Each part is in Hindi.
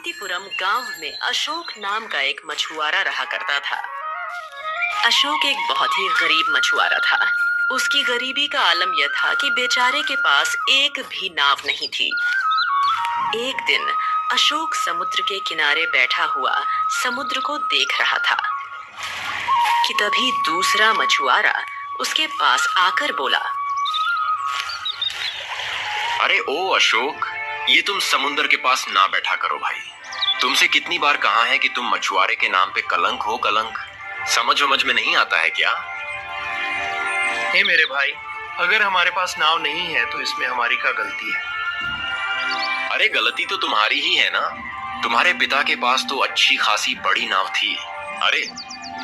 शांतिपुरम गांव में अशोक नाम का एक मछुआरा रहा करता था। अशोक एक बहुत ही गरीब मछुआरा था। उसकी गरीबी का आलम यह था कि बेचारे के पास एक भी नाव नहीं थी। एक दिन अशोक समुद्र के किनारे बैठा हुआ समुद्र को देख रहा था कि तभी दूसरा मछुआरा उसके पास आकर बोला, अरे ओ अशोक, ये तुम समुद्र के पास ना बैठा करो भाई। तुमसे कितनी बार कहा है कि तुम मछुआरे के नाम पे कलंक हो। कलंक समझ में नहीं आता है क्या? हे मेरे भाई, अगर हमारे पास नाव नहीं है तो इसमें हमारी क्या गलती है? अरे गलती तो तुम्हारी ही है ना। तुम्हारे पिता के पास तो अच्छी खासी बड़ी नाव थी। अरे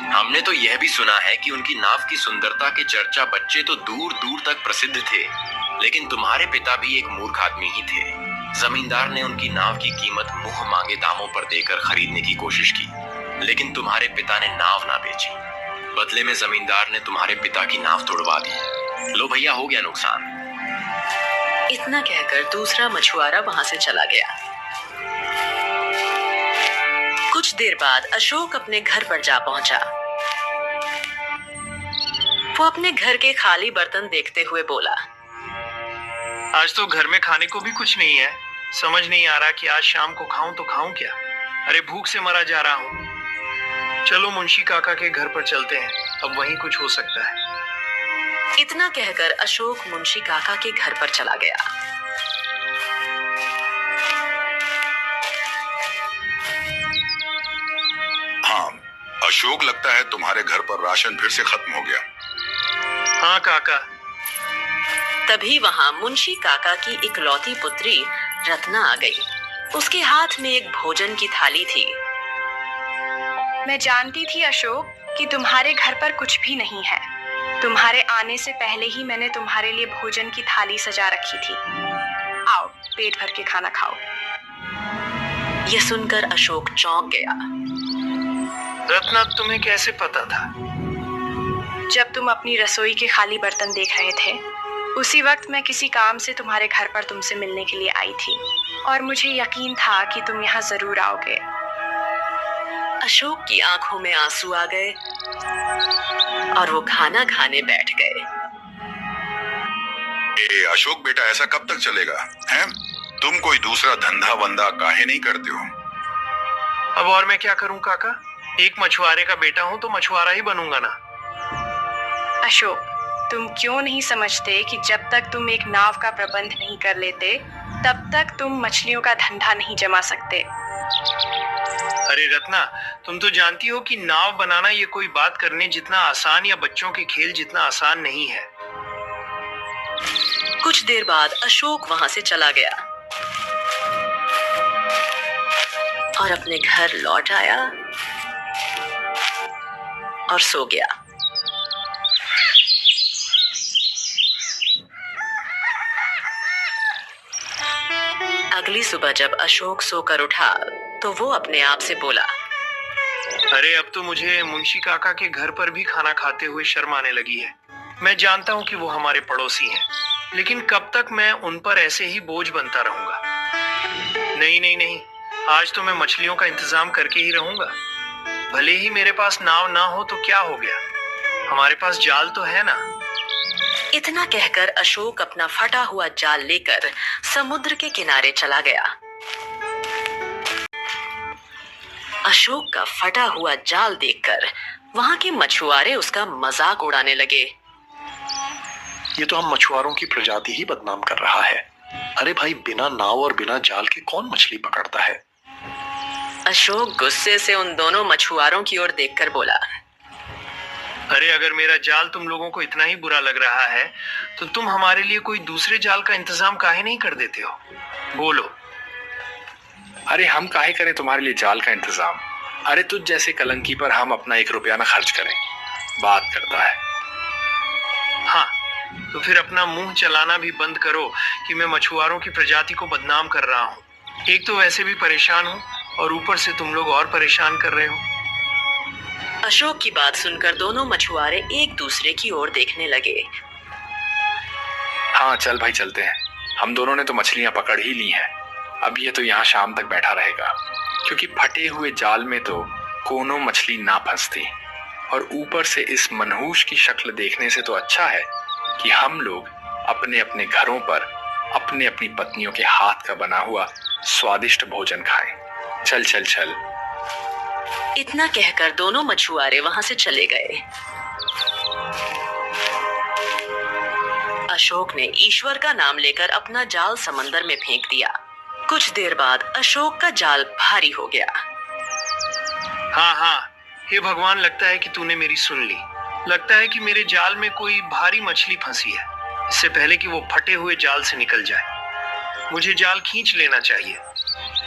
हमने तो यह भी सुना है कि उनकी नाव की सुंदरता के चर्चा बच्चे तो दूर दूर तक प्रसिद्ध थे। लेकिन तुम्हारे पिता भी एक मूर्ख आदमी ही थे। जमींदार ने उनकी नाव की कीमत मुंह मांगे दामों पर देकर खरीदने की कोशिश की, लेकिन तुम्हारे पिता ने नाव ना बेची। बदले में जमींदार ने तुम्हारे पिता की नाव तोड़वा दी। लो भैया, हो गया नुकसान। इतना कहकर दूसरा मछुआरा वहां से चला गया। कुछ देर बाद अशोक अपने घर पर जा पहुंचा। वो अपने घर के खाली बर्तन देखते हुए बोला, आज तो घर में खाने को भी कुछ नहीं है। समझ नहीं आ रहा कि आज शाम को खाऊं तो खाऊं क्या। अरे भूख से मरा जा रहा हूं। चलो मुंशी काका के घर पर चलते हैं, अब वहीं कुछ हो सकता है। इतना कहकर अशोक मुंशी काका के घर पर चला गया। हाँ अशोक, लगता है तुम्हारे घर पर राशन फिर से खत्म हो गया। हाँ काका। तभी वहां मुंशी काका की इकलौती पुत्री रत्ना आ गई। उसके हाथ में एक भोजन की थाली थी। मैं जानती थी अशोक कि तुम्हारे घर पर कुछ भी नहीं है। तुम्हारे आने से पहले ही मैंने तुम्हारे लिए भोजन की थाली सजा रखी थी। आओ, पेट भर के खाना खाओ। यह सुनकर अशोक चौंक गया। रत्ना, तुम्हें कैसे पता था? जब तुम अपनी रसोई के खाली बर्तन देख रहे थे, उसी वक्त मैं किसी काम से तुम्हारे घर पर तुमसे मिलने के लिए आई थी और मुझे यकीन था कि तुम यहाँ जरूर आओगे। अशोक की आंखों में आंसू आ गए और वो खाना खाने बैठ गए। अशोक बेटा, ऐसा कब तक चलेगा हैं? तुम कोई दूसरा धंधा वंदा काहे नहीं करते हो? अब और मैं क्या करूं काका? एक मछुआरे का बेटा हूं तो मछुआरा ही बनूंगा ना। अशोक, तुम क्यों नहीं समझते कि जब तक तुम एक नाव का प्रबंध नहीं कर लेते, तब तक तुम मछलियों का धंधा नहीं जमा सकते। अरे रत्ना, तुम तो जानती हो कि नाव बनाना ये कोई बात करने जितना आसान या बच्चों के खेल जितना आसान नहीं है। कुछ देर बाद अशोक वहां से चला गया और अपने घर लौट आया और सो गया। अगली सुबह जब अशोक सोकर उठा तो वो अपने आप से बोला, अरे अब तो मुझे मुंशी काका के घर पर भी खाना खाते हुए शर्म आने लगी है। मैं जानता हूँ कि वो हमारे पड़ोसी हैं, लेकिन कब तक मैं उन पर ऐसे ही बोझ बनता रहूंगा? नहीं नहीं नहीं, आज तो मैं मछलियों का इंतजाम करके ही रहूंगा। भले ही मेरे पास नाव ना हो तो क्या हो गया, हमारे पास जाल तो है ना। इतना कहकर अशोक अपना फटा हुआ जाल लेकर समुद्र के किनारे चला गया। अशोक का फटा हुआ जाल देखकर वहां के मछुआरे उसका मजाक उड़ाने लगे। ये तो हम मछुआरों की प्रजाति ही बदनाम कर रहा है। अरे भाई, बिना नाव और बिना जाल के कौन मछली पकड़ता है? अशोक गुस्से से उन दोनों मछुआरों की ओर देखकर बोला, अरे अगर मेरा जाल तुम लोगों को इतना ही बुरा लग रहा है तो तुम हमारे लिए कोई दूसरे जाल का इंतजाम काहे नहीं कर देते हो? बोलो। अरे हम काहे करें तुम्हारे लिए जाल का इंतजाम? अरे तुझ जैसे कलंकी पर हम अपना 1 रुपया ना खर्च करें। बात करता है। हाँ, तो फिर अपना मुंह चलाना भी बंद करो कि मैं मछुआरों की प्रजाति को बदनाम कर रहा हूँ। एक तो वैसे भी परेशान हूँ और ऊपर से तुम लोग और परेशान कर रहे हो। अशोक की बात सुनकर दोनों मछुआरे एक दूसरे की ओर देखने लगे। हाँ चल भाई, चलते हैं। हम दोनों ने तो मछलियां पकड़ ही ली हैं। अब ये तो यहाँ शाम तक बैठा रहेगा। क्योंकि फटे हुए जाल में तो कोनो मछली ना फंसती, और ऊपर से इस मनहूस की शक्ल देखने से तो अच्छा है कि हम लोग अपने अपने घरों पर अपने अपनी पत्नियों के हाथ का बना हुआ स्वादिष्ट भोजन खाएं। चल चल चल। इतना कहकर दोनों मछुआरे वहां से चले गए। अशोक ने ईश्वर का नाम लेकर अपना जाल समंदर में फेंक दिया। कुछ देर बाद अशोक का जाल भारी हो गया। हाँ हाँ, हे भगवान, लगता है कि तूने मेरी सुन ली। लगता है कि मेरे जाल में कोई भारी मछली फंसी है। इससे पहले कि वो फटे हुए जाल से निकल जाए, मुझे जाल खींच लेना चाहिए।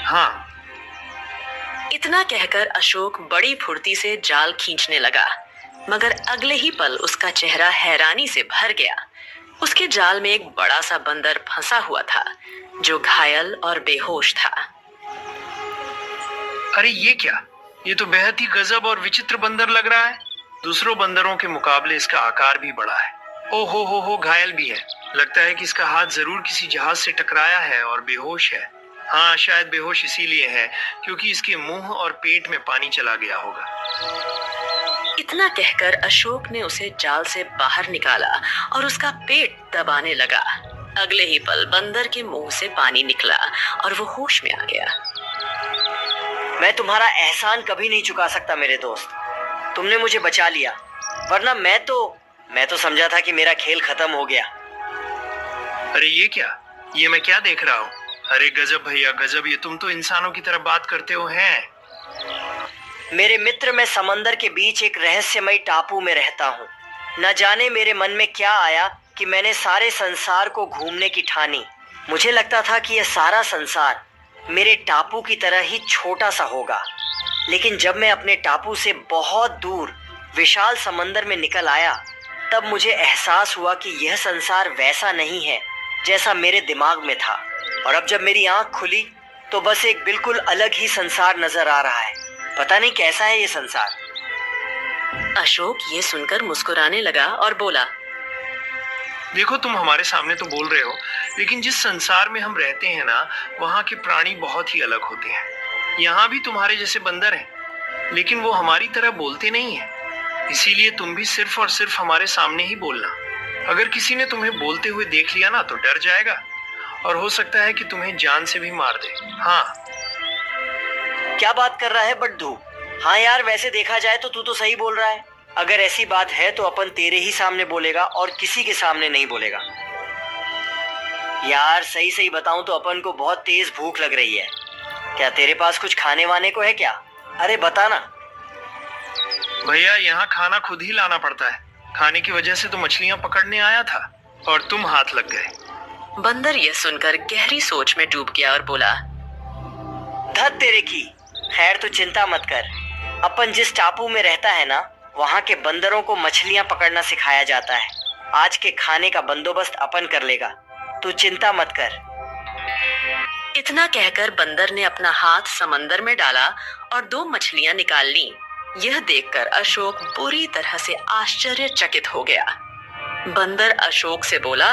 हाँ। इतना कहकर अशोक बड़ी फुर्ती से जाल खींचने लगा, मगर अगले ही पल उसका चेहरा हैरानी से भर गया। उसके जाल में एक बड़ा सा बंदर फंसा हुआ था, जो घायल और बेहोश था। अरे ये क्या? ये तो बेहद ही गजब और विचित्र बंदर लग रहा है। दूसरों बंदरों के मुकाबले इसका आकार भी बड़ा है। ओ हो, घायल भी है। लगता है कि इसका हाथ जरूर किसी जहाज से टकराया है और बेहोश है। हाँ, शायद बेहोश इसीलिए है क्योंकि इसके मुंह और पेट में पानी चला गया होगा। इतना कहकर अशोक ने उसे जाल से बाहर निकाला और उसका पेट दबाने लगा। अगले ही पल बंदर के मुंह से पानी निकला और वो होश में आ गया। मैं तुम्हारा एहसान कभी नहीं चुका सकता मेरे दोस्त। तुमने मुझे बचा लिया, वरना मैं तो समझा था कि मेरा खेल खत्म हो गया। अरे ये क्या? ये मैं क्या देख रहा हूँ? अरे गजब भैया गजब, ये तुम तो इंसानों की तरह बात करते हो हैं। मेरे मित्र, मैं समंदर के बीच एक रहस्यमयी टापू में रहता हूँ। न जाने मेरे मन में क्या आया कि मैंने सारे संसार को घूमने की ठानी। मुझे लगता था कि यह सारा संसार मेरे टापू की तरह ही छोटा सा होगा, लेकिन जब मैं अपने टापू से बहुत दूर विशाल समंदर में निकल आया, तब मुझे एहसास हुआ कि यह संसार वैसा नहीं है जैसा मेरे दिमाग में था। और अब जब मेरी आंख खुली तो बस एक बिल्कुल अलग ही संसार नजर आ रहा है। पता नहीं कैसा है ये संसार। अशोक ये सुनकर मुस्कुराने लगा और बोला, देखो, तुम हमारे सामने तो बोल रहे हो, लेकिन जिस संसार में हम रहते हैं ना, वहाँ के प्राणी बहुत ही अलग होते हैं। यहाँ भी तुम्हारे जैसे बंदर हैं, लेकिन वो हमारी तरह बोलते नहीं हैं। इसीलिए तुम भी सिर्फ और सिर्फ हमारे सामने ही बोलना। अगर किसी ने तुम्हें बोलते हुए देख लिया ना, तो डर जाएगा और हो सकता है कि तुम्हें जान से भी मार दे। हाँ। क्या बात कर रहा है बड्डू? हाँ यार, वैसे देखा जाए तो तू तो सही बोल रहा है। अगर ऐसी बात है तो अपन तेरे ही सामने बोलेगा और किसी के सामने नहीं बोलेगा। यार सही बताऊं तो अपन को बहुत तेज भूख लग रही है। क्या तेरे पास कुछ खाने वाने को है क्या? अरे बता ना। भैया, यहाँ खाना खुद ही लाना पड़ता है। खाने की वजह से तो मछलियाँ पकड़ने आया था और तुम हाथ लग गए। बंदर यह सुनकर गहरी सोच में डूब गया और बोला, धत तेरे की। खैर तू चिंता मत कर। अपन जिस टापू में रहता है ना, वहाँ के बंदरों को मछलियाँ पकड़ना सिखाया जाता है। आज के खाने का बंदोबस्त अपन कर लेगा, तू चिंता मत कर। इतना कहकर बंदर ने अपना हाथ समंदर में डाला और 2 मछलियां निकाल ली। यह देखकर अशोक बुरी तरह से आश्चर्यचकित हो गया। बंदर अशोक से बोला,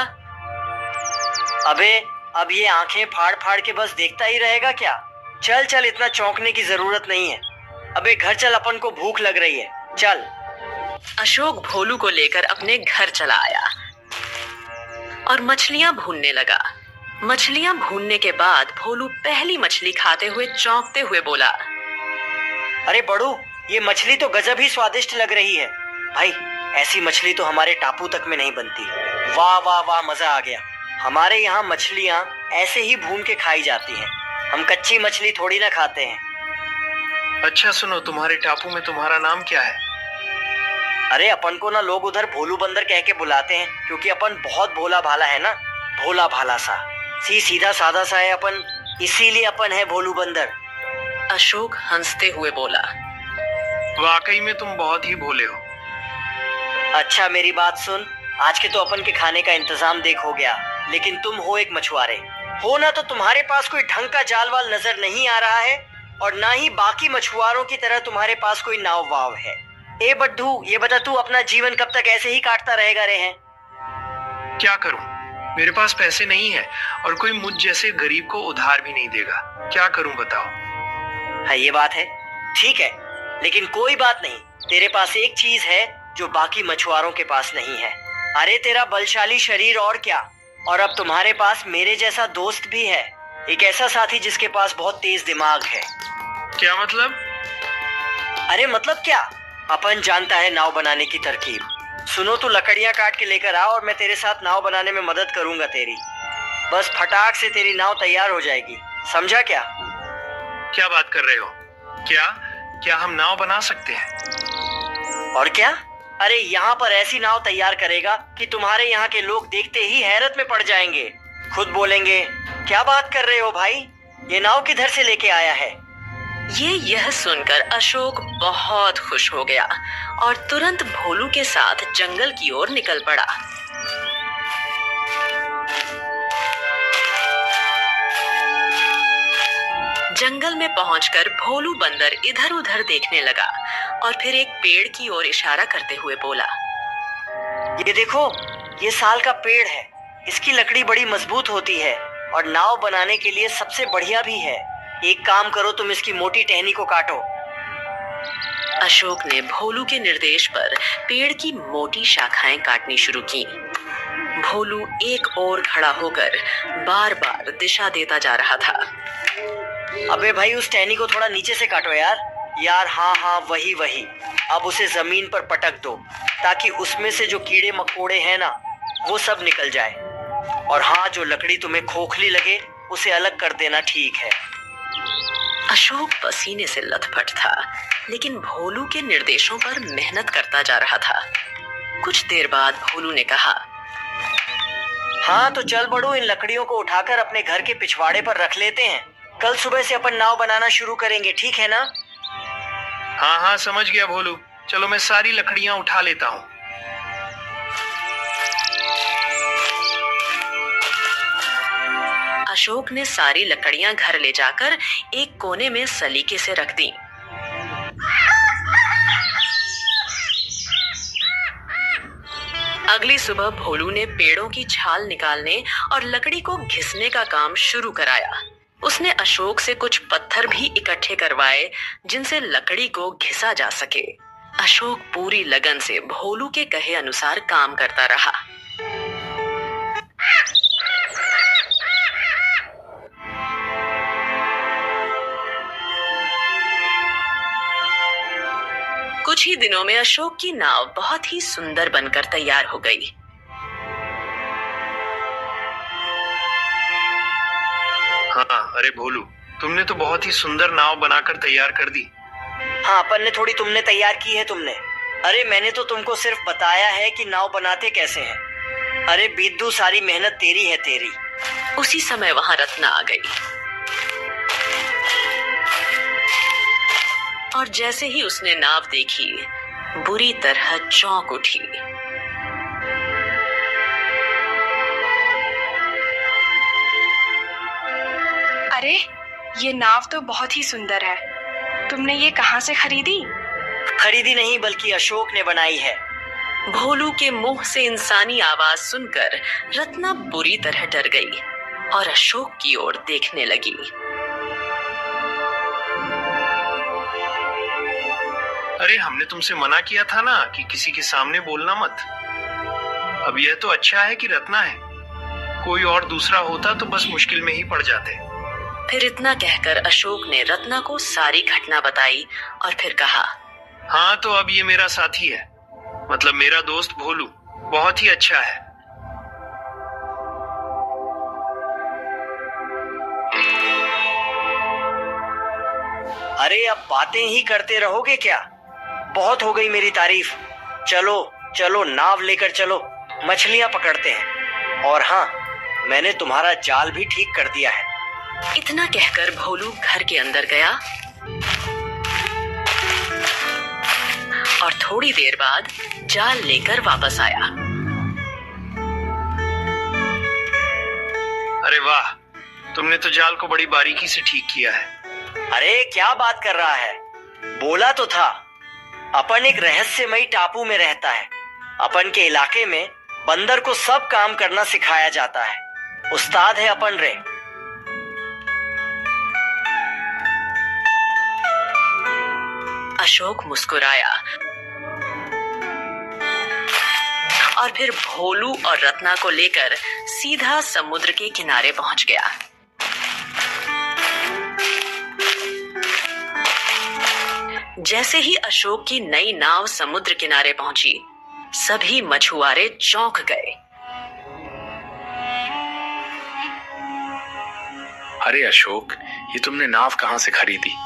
अबे अब ये आंखें फाड़ फाड़ के बस देखता ही रहेगा क्या? चल चल, इतना चौंकने की जरूरत नहीं है। अबे घर चल, अपन को भूख लग रही है, चल। अशोक भोलू को लेकर अपने घर चला आया और मछलियां भूनने लगा। मछलियां भूनने के बाद भोलू पहली मछली खाते हुए चौंकते हुए बोला, अरे बड़ू, ये मछली तो गजब ही स्वादिष्ट लग रही है। भाई, ऐसी मछली तो हमारे टापू तक में नहीं बनती। वाह वाह वाह, मजा आ गया। हमारे यहाँ मछलियाँ ऐसे ही भून के खाई जाती हैं। हम कच्ची मछली थोड़ी ना खाते हैं। अच्छा सुनो, तुम्हारे टापू में तुम्हारा नाम क्या है? अरे अपन को ना लोग उधर भोलू बंदर कह के बुलाते हैं, क्योंकि अपन बहुत भोला भाला है ना। भोला भाला सा, सीधा साधा सा है अपन, इसीलिए अपन है भोलू बंदर। अशोक हंसते हुए बोला, वाकई में तुम बहुत ही भोले हो। अच्छा मेरी बात सुन, आज के तो अपन के खाने का इंतजाम देख हो गया, लेकिन तुम हो एक मछुआरे हो ना, तो तुम्हारे पास कोई ढंग का जाल वाल नजर नहीं आ रहा है, और ना ही बाकी मछुआरों की तरह तुम्हारे पास कोई नाव वाव है। ए बड्ढू, ये बता तू अपना जीवन कब तक ऐसे ही काटता रहेगा रे हैं? क्या करूं? मेरे पास पैसे नहीं है और कोई मुझ जैसे गरीब को उधार भी नहीं देगा। क्या करूं बताओ? हाँ ये बात है, ठीक है, लेकिन कोई बात नहीं, तेरे पास एक चीज है जो बाकी मछुआरों के पास नहीं है। अरे तेरा बलशाली शरीर और क्या, और अब तुम्हारे पास मेरे जैसा दोस्त भी है, एक ऐसा साथी जिसके पास बहुत तेज दिमाग है। क्या मतलब? अरे मतलब क्या, अपन जानता है नाव बनाने की तरकीब। सुनो, तू लकड़ियां काट के लेकर आ और मैं तेरे साथ नाव बनाने में मदद करूंगा तेरी। बस फटाक से तेरी नाव तैयार हो जाएगी, समझा क्या? क्या बात कर रहे हो? क्या हम नाव बना सकते हैं? और क्या, अरे यहाँ पर ऐसी नाव तैयार करेगा कि तुम्हारे यहाँ के लोग देखते ही हैरत में पड़ जाएंगे। खुद बोलेंगे, क्या बात कर रहे हो भाई, ये नाव किधर से लेके आया है? यह सुनकर अशोक बहुत खुश हो गया और तुरंत भोलू के साथ जंगल की ओर निकल पड़ा। जंगल में पहुंचकर भोलू बंदर इधर उधर देखने लगा और फिर एक पेड़ की ओर इशारा करते हुए बोला, ये देखो, ये साल का पेड़ है, इसकी लकड़ी बड़ी मजबूत होती है और नाव बनाने के लिए सबसे बढ़िया भी है। एक काम करो, तुम इसकी मोटी टहनी को काटो। अशोक ने भोलू के निर्देश पर पेड़ की मोटी शाखाएं काटनी शुरू की। भोलू एक ओर खड़ा होकर बार बार दिशा देता जा रहा था। अबे भाई, उस टहनी को थोड़ा नीचे से काटो यार। हाँ, वही। अब उसे जमीन पर पटक दो ताकि उसमें से जो कीड़े मकोड़े हैं ना, वो सब निकल जाए। और हाँ, जो लकड़ी तुम्हें खोखली लगे उसे अलग कर देना, ठीक है? अशोक पसीने से लथपथ था, लेकिन भोलू के निर्देशों पर मेहनत करता जा रहा था। कुछ देर बाद भोलू ने कहा, हाँ तो चल बड़ू, इन लकड़ियों को उठाकर अपने घर के पिछवाड़े पर रख लेते हैं। कल सुबह से अपन नाव बनाना शुरू करेंगे, ठीक है ना? हाँ, समझ गया भोलू। चलो मैं सारी लकड़ियां उठा लेता हूँ। अशोक ने सारी लकड़ियां घर ले जाकर एक कोने में सलीके से रख दी। अगली सुबह भोलू ने पेड़ों की छाल निकालने और लकड़ी को घिसने का काम शुरू कराया। उसने अशोक से कुछ पत्थर भी इकट्ठे करवाए जिनसे लकड़ी को घिसा जा सके। अशोक पूरी लगन से भोलू के कहे अनुसार काम करता रहा। कुछ ही दिनों में अशोक की नाव बहुत ही सुंदर बनकर तैयार हो गई। हाँ, अरे भोलू, तुमने तो बहुत ही सुंदर नाव बनाकर तैयार कर दी। हाँ, अपन ने थोड़ी, तुमने तैयार की है तुमने। अरे मैंने तो तुमको सिर्फ बताया है कि नाव बनाते कैसे हैं। अरे बिद्दू, सारी मेहनत तेरी है, तेरी। उसी समय वहां रत्ना आ गई और जैसे ही उसने नाव देखी, बुरी तरह चौंक उठी। अरे ये नाव तो बहुत ही सुंदर है, तुमने ये कहाँ से खरीदी? खरीदी नहीं, बल्कि अशोक ने बनाई है। भोलू के मुंह से इंसानी आवाज सुनकर रत्ना बुरी तरह डर गई और अशोक की ओर देखने लगी। अरे हमने तुमसे मना किया था ना कि किसी के सामने बोलना मत। अब यह तो अच्छा है कि रत्ना है, कोई और दूसरा होता तो बस मुश्किल में ही पड़ जाते। फिर इतना कहकर अशोक ने रत्ना को सारी घटना बताई और फिर कहा, हाँ तो अब ये मेरा साथी है, मतलब मेरा दोस्त भोलू, बहुत ही अच्छा है। अरे अब बातें ही करते रहोगे क्या? बहुत हो गई मेरी तारीफ। चलो चलो, नाव लेकर चलो, मछलियां पकड़ते हैं। और हाँ, मैंने तुम्हारा जाल भी ठीक कर दिया है। इतना कहकर भोलू घर के अंदर गया और थोड़ी देर बाद जाल लेकर वापस आया। अरे वाह, तुमने तो जाल को बड़ी बारीकी से ठीक किया है। अरे क्या बात कर रहा है, बोला तो था। अपन एक रहस्यमयी टापू में रहता है। अपन के इलाके में बंदर को सब काम करना सिखाया जाता है। उस्ताद है अपन रे। अशोक मुस्कुराया और फिर भोलू और रत्ना को लेकर सीधा समुद्र के किनारे पहुंच गया। जैसे ही अशोक की नई नाव समुद्र किनारे पहुंची, सभी मछुआरे चौंक गए। अरे अशोक, ये तुमने नाव कहाँ से खरीदी?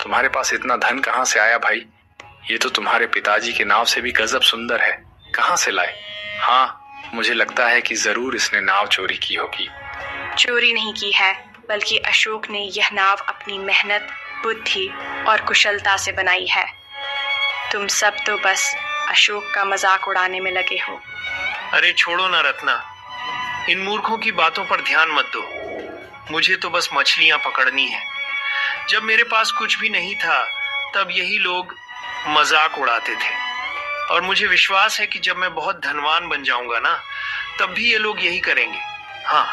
तुम्हारे पास इतना धन कहाँ से आया भाई? ये तो तुम्हारे पिताजी के नाव से भी गजब सुंदर है। कहाँ से लाए? हाँ, मुझे लगता है कि जरूर इसने नाव चोरी की होगी। चोरी नहीं की है, बल्कि अशोक ने यह नाव अपनी मेहनत, बुद्धि और कुशलता से बनाई है। तुम सब तो बस अशोक का मजाक उड़ाने में लगे हो। अरे छोड़ो ना रत्ना, इन मूर्खों की बातों पर ध्यान मत दो। मुझे तो बस मछलियां पकड़नी है। जब मेरे पास कुछ भी नहीं था, तब यही लोग मजाक उड़ाते थे, और मुझे विश्वास है कि जब मैं बहुत धनवान बन जाऊंगा ना, तब भी ये लोग यही करेंगे। हाँ।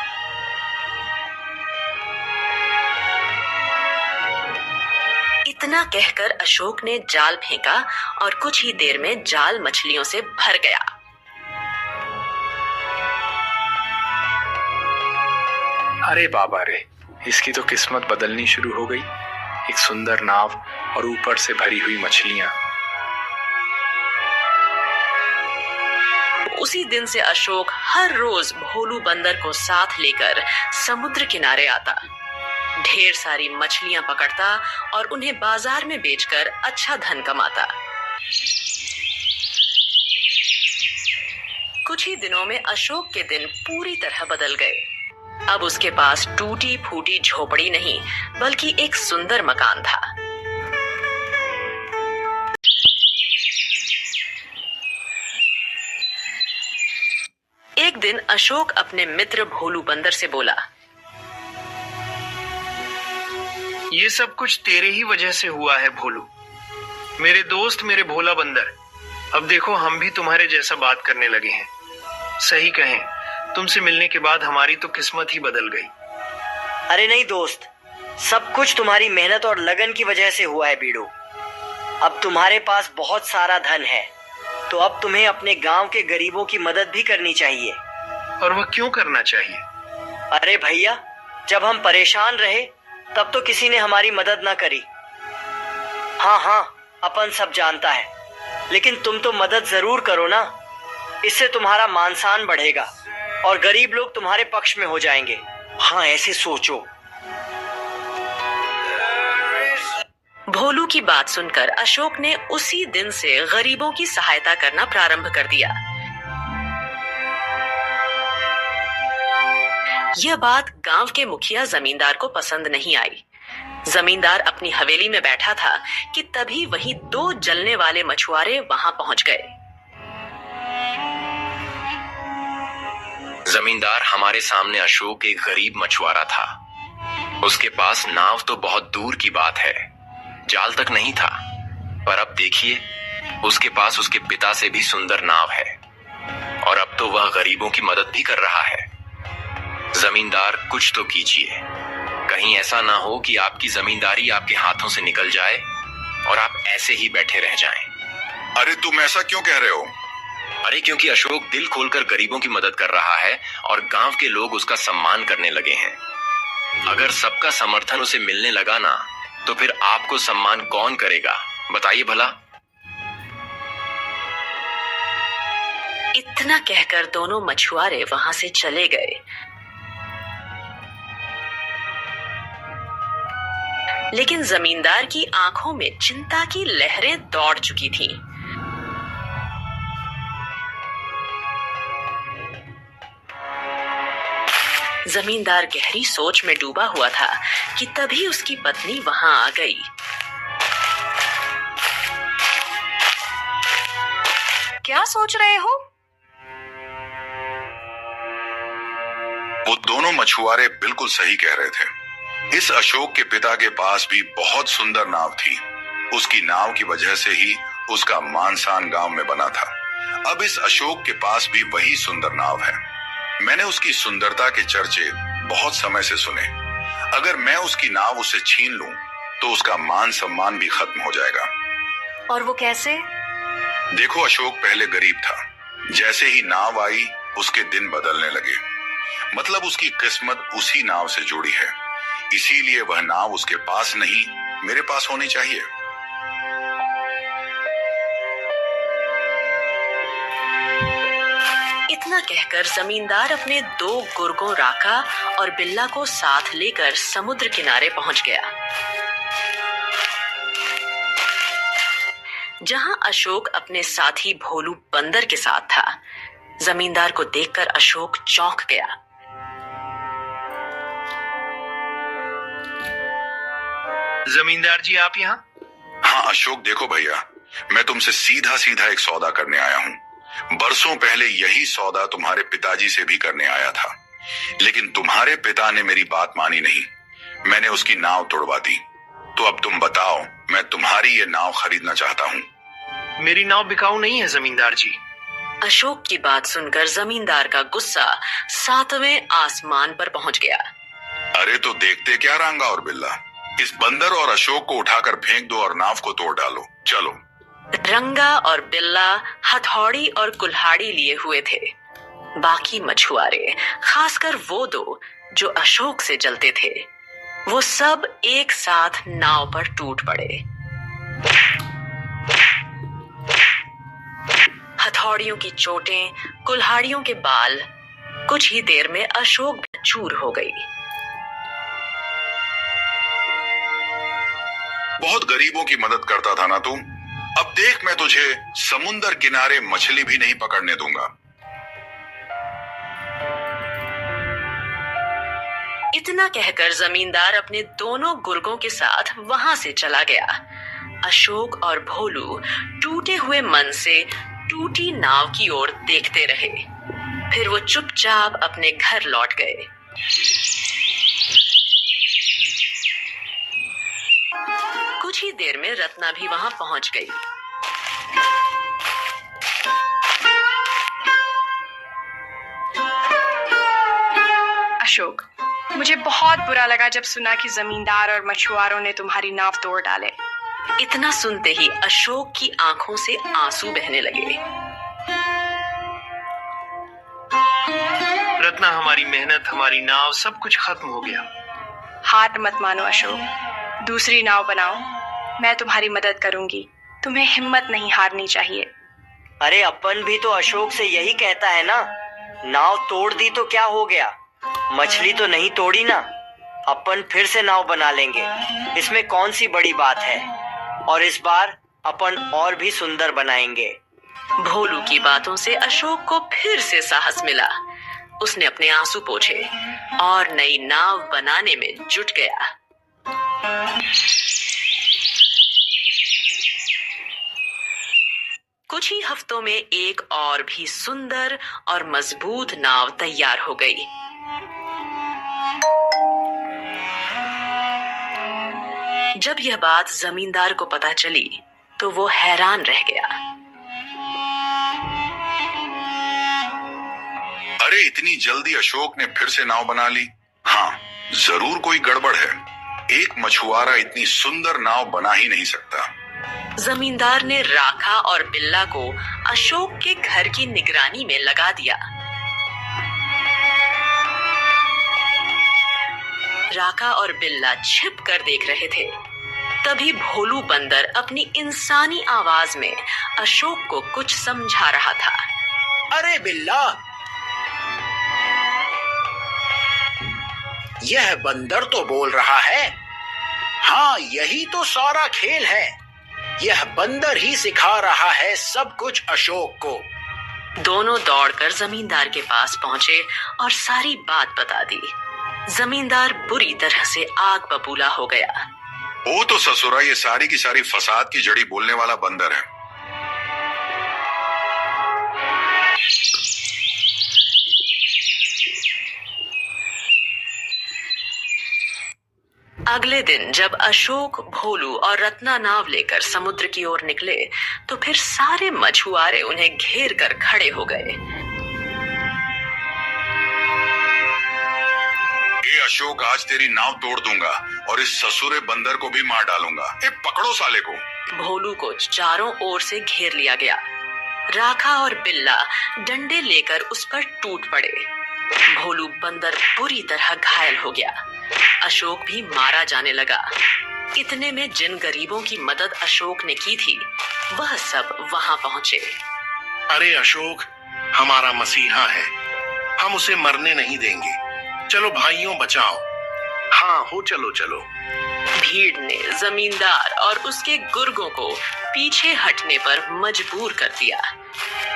इतना कहकर अशोक ने जाल फेंका और कुछ ही देर में जाल मछलियों से भर गया। अरे बाबा रे, इसकी तो किस्मत बदलनी शुरू हो गई। एक सुंदर नाव और ऊपर से भरी हुई मछलियां। उसी दिन से अशोक हर रोज भोलू बंदर को साथ लेकर समुद्र किनारे आता, ढेर सारी मछलियां पकड़ता और उन्हें बाजार में बेचकर अच्छा धन कमाता। कुछ ही दिनों में अशोक के दिन पूरी तरह बदल गए। अब उसके पास टूटी फूटी झोपड़ी नहीं, बल्कि एक सुंदर मकान था। एक दिन अशोक अपने मित्र भोलू बंदर से बोला, ये सब कुछ तेरे ही वजह से हुआ है भोलू। मेरे दोस्त, मेरे भोला बंदर, अब देखो हम भी तुम्हारे जैसा बात करने लगे हैं। सही कहें, तुमसे मिलने के बाद हमारी तो किस्मत ही बदल गई। अरे नहीं दोस्त, सब कुछ तुम्हारी मेहनत और लगन की वजह से हुआ है बीड़ू। अब तुम्हारे पास बहुत सारा धन है, तो अब तुम्हें अपने गांव के गरीबों की मदद भी करनी चाहिए। और वह क्यों करना चाहिए? अरे भैया, जब हम परेशान रहे तब तो किसी ने हमारी मदद ना करी। हाँ, अपन सब जानता है, लेकिन तुम तो मदद जरूर करो ना। इससे तुम्हारा मान सम्मान बढ़ेगा और गरीब लोग तुम्हारे पक्ष में हो जाएंगे। हाँ, ऐसे सोचो। भोलू की बात सुनकर अशोक ने उसी दिन से गरीबों की सहायता करना प्रारंभ कर दिया। यह बात गांव के मुखिया जमींदार को पसंद नहीं आई। जमींदार अपनी हवेली में बैठा था कि तभी वहीं दो जलने वाले मछुआरे वहां पहुंच गए। जमींदार, हमारे सामने अशोक एक गरीब मछुआरा था। उसके पास नाव तो बहुत दूर की बात है, जाल तक नहीं था। पर अब देखिए, उसके पास उसके पिता से भी सुंदर नाव है, और अब तो वह गरीबों की मदद भी कर रहा है। जमींदार, कुछ तो कीजिए। कहीं ऐसा ना हो कि आपकी जमींदारी आपके हाथों से निकल जाए और आप ऐसे ही बैठे रह जाएं। अरे तुम ऐसा क्यों कह रहे हो? अरे क्योंकि अशोक दिल खोलकर गरीबों की मदद कर रहा है और गांव के लोग उसका सम्मान करने लगे हैं। अगर सबका समर्थन उसे मिलने लगा ना, तो फिर आपको सम्मान कौन करेगा, बताइए भला। इतना कहकर दोनों मछुआरे वहां से चले गए। लेकिन जमींदार की आंखों में चिंता की लहरें दौड़ चुकी थीं। जमींदार गहरी सोच में डूबा हुआ था कि तभी उसकी पत्नी वहां आ गई। क्या सोच रहे हो? वो दोनों मछुआरे बिल्कुल सही कह रहे थे। इस अशोक के पिता के पास भी बहुत सुंदर नाव थी। उसकी नाव की वजह से ही उसका मान सम्मान गांव में बना था। अब इस अशोक के पास भी वही सुंदर नाव है। मैंने उसकी सुंदरता के चर्चे बहुत समय से सुने। अगर मैं उसकी नाव उससे छीन लूं, तो उसका मान सम्मान भी खत्म हो जाएगा। और वो कैसे? देखो, अशोक पहले गरीब था। जैसे ही नाव आई उसके दिन बदलने लगे। मतलब उसकी किस्मत उसी नाव से जुड़ी है, इसीलिए वह नाव उसके पास नहीं, मेरे पास होनी चाहिए। इतना कहकर जमींदार अपने 2 गुर्गों राका और बिल्ला को साथ लेकर समुद्र किनारे पहुंच गया, जहां अशोक अपने साथी भोलू बंदर के साथ था। जमींदार को देखकर अशोक चौंक गया। जमींदार जी, आप यहाँ? हाँ अशोक, देखो भैया, मैं तुमसे सीधा सीधा एक सौदा करने आया हूँ। बरसों पहले यही सौदा तुम्हारे पिताजी से भी करने आया था, लेकिन तुम्हारे पिता ने मेरी बात मानी नहीं। मैंने उसकी नाव तोड़वा दी। तो अब तुम बताओ, मैं तुम्हारी ये नाव खरीदना चाहता हूँ। मेरी नाव बिकाऊ नहीं है जमींदार जी। अशोक की बात सुनकर जमींदार का गुस्सा 7वें आसमान पर पहुंच गया। अरे तो देखते क्या रांगा और बिल्ला, इस बंदर और अशोक को उठाकर फेंक दो और नाव को तोड़ डालो। चलो। रंगा और बिल्ला हथौड़ी और कुल्हाड़ी लिए हुए थे। बाकी मछुआरे, खासकर वो 2 जो अशोक से जलते थे, वो सब एक साथ नाव पर टूट पड़े। हथौड़ियों की चोटें, कुल्हाड़ियों के बाल, कुछ ही देर में अशोक चूर हो गई। बहुत गरीबों की मदद करता था ना तू? अब देख, मैं तुझे समुंदर किनारे मछली भी नहीं पकड़ने दूंगा। इतना कहकर जमींदार अपने दोनों गुर्गों के साथ वहां से चला गया। अशोक और भोलू टूटे हुए मन से टूटी नाव की ओर देखते रहे। फिर वो चुपचाप अपने घर लौट गए। कुछ ही देर में रत्ना भी वहां पहुंच गई। अशोक, मुझे बहुत बुरा लगा जब सुना कि जमींदार और मछुआरों ने तुम्हारी नाव तोड़ डाले। इतना सुनते ही अशोक की आंखों से आंसू बहने लगे। रत्ना, हमारी मेहनत, हमारी नाव, सब कुछ खत्म हो गया। हार मत मानो अशोक, दूसरी नाव बनाओ। मैं तुम्हारी मदद करूंगी। तुम्हें हिम्मत नहीं हारनी चाहिए। अरे अपन भी तो अशोक से यही कहता है ना, नाव तोड़ दी तो क्या हो गया, मछली तो नहीं तोड़ी ना। अपन फिर से नाव बना लेंगे, इसमें कौन सी बड़ी बात है। और इस बार अपन और भी सुंदर बनाएंगे। भोलू की बातों से अशोक को फिर से साहस मिला। उसने अपने आंसू पोंछे और नई नाव बनाने में जुट गया। कुछ ही हफ्तों में एक और भी सुंदर और मजबूत नाव तैयार हो गई। जब यह बात जमींदार को पता चली तो वो हैरान रह गया। अरे इतनी जल्दी अशोक ने फिर से नाव बना ली? हाँ, जरूर कोई गड़बड़ है। एक मछुआरा इतनी सुंदर नाव बना ही नहीं सकता। जमींदार ने राका और बिल्ला को अशोक के घर की निगरानी में लगा दिया। राका और बिल्ला छिप कर देख रहे थे। तभी भोलू बंदर अपनी इंसानी आवाज में अशोक को कुछ समझा रहा था। अरे बिल्ला, यह बंदर तो बोल रहा है। हाँ, यही तो सारा खेल है। यह बंदर ही सिखा रहा है सब कुछ अशोक को। दोनों दौड़कर जमींदार के पास पहुंचे और सारी बात बता दी। जमींदार बुरी तरह से आग बबूला हो गया। वो तो ससुरा ये सारी की सारी फसाद की जड़ी बोलने वाला बंदर है। अगले दिन जब अशोक, भोलू और रत्ना नाव लेकर समुद्र की ओर निकले तो फिर सारे मछुआरे उन्हें घेर कर खड़े हो गए। अशोक, आज तेरी नाव तोड़ दूंगा और इस ससुरे बंदर को भी मार डालूंगा। ए, पकड़ो साले को। भोलू को चारों ओर से घेर लिया गया। राखा और बिल्ला डंडे लेकर उस पर टूट पड़े। भोलू बंदर बुरी तरह घायल हो गया। अशोक भी मारा जाने लगा। इतने में जिन गरीबों की मदद अशोक ने की थी वह सब वहां पहुंचे। अरे अशोक हमारा मसीहा है, हम उसे मरने नहीं देंगे। चलो भाइयों बचाओ। हाँ हो चलो चलो। भीड़ ने जमींदार और उसके गुर्गों को पीछे हटने पर मजबूर कर दिया।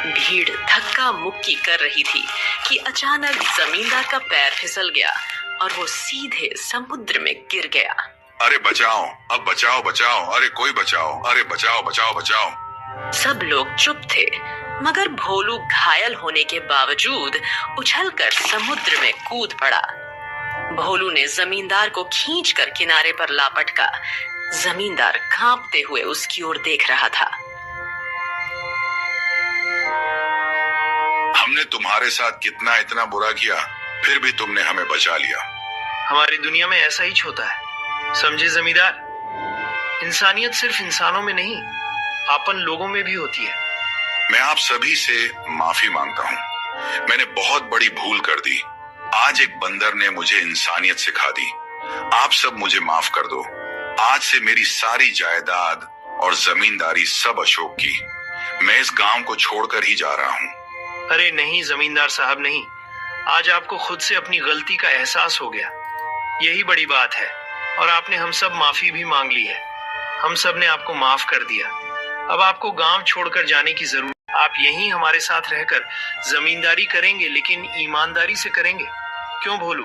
भीड़ धक्का मुक्की कर रही थी कि अचानक जमींदार का पैर फिसल गया और वो सीधे समुद्र में गिर गया। अरे बचाओ, अब बचाओ बचाओ, अरे कोई बचाओ, अरे बचाओ बचाओ बचाओ। सब लोग चुप थे, मगर भोलू घायल होने के बावजूद उछलकर समुद्र में कूद पड़ा। भोलू ने जमींदार को खींचकर किनारे पर ला पटका। जमींदार कांपते हुए उसकी ओर देख रहा था। हमने तुम्हारे साथ कितना इतना बुरा किया, फिर भी तुमने हमें बचा लिया। हमारी दुनिया में ऐसा ही होता है, समझे जमींदार। इंसानियत सिर्फ इंसानों में नहीं, आपन लोगों में भी होती है। मैं आप सभी से माफी मांगता हूँ। मैंने बहुत बड़ी भूल कर दी। आज एक बंदर ने मुझे इंसानियत सिखा दी। आप सब मुझे माफ कर दो। आज से मेरी सारी जायदाद और जमींदारी सब अशोक की। मैं इस गांव को छोड़कर ही जा रहा हूँ। अरे नहीं जमींदार साहब नहीं, आज आपको खुद से अपनी गलती का एहसास हो गया, यही बड़ी बात है। और आपने हम सब माफी भी मांग ली है। हम सब ने आपको माफ कर दिया। अब आपको गांव छोड़कर जाने की जरूरत। आप यहीं हमारे साथ रहकर जमींदारी करेंगे, लेकिन ईमानदारी से करेंगे। क्यों भोलू?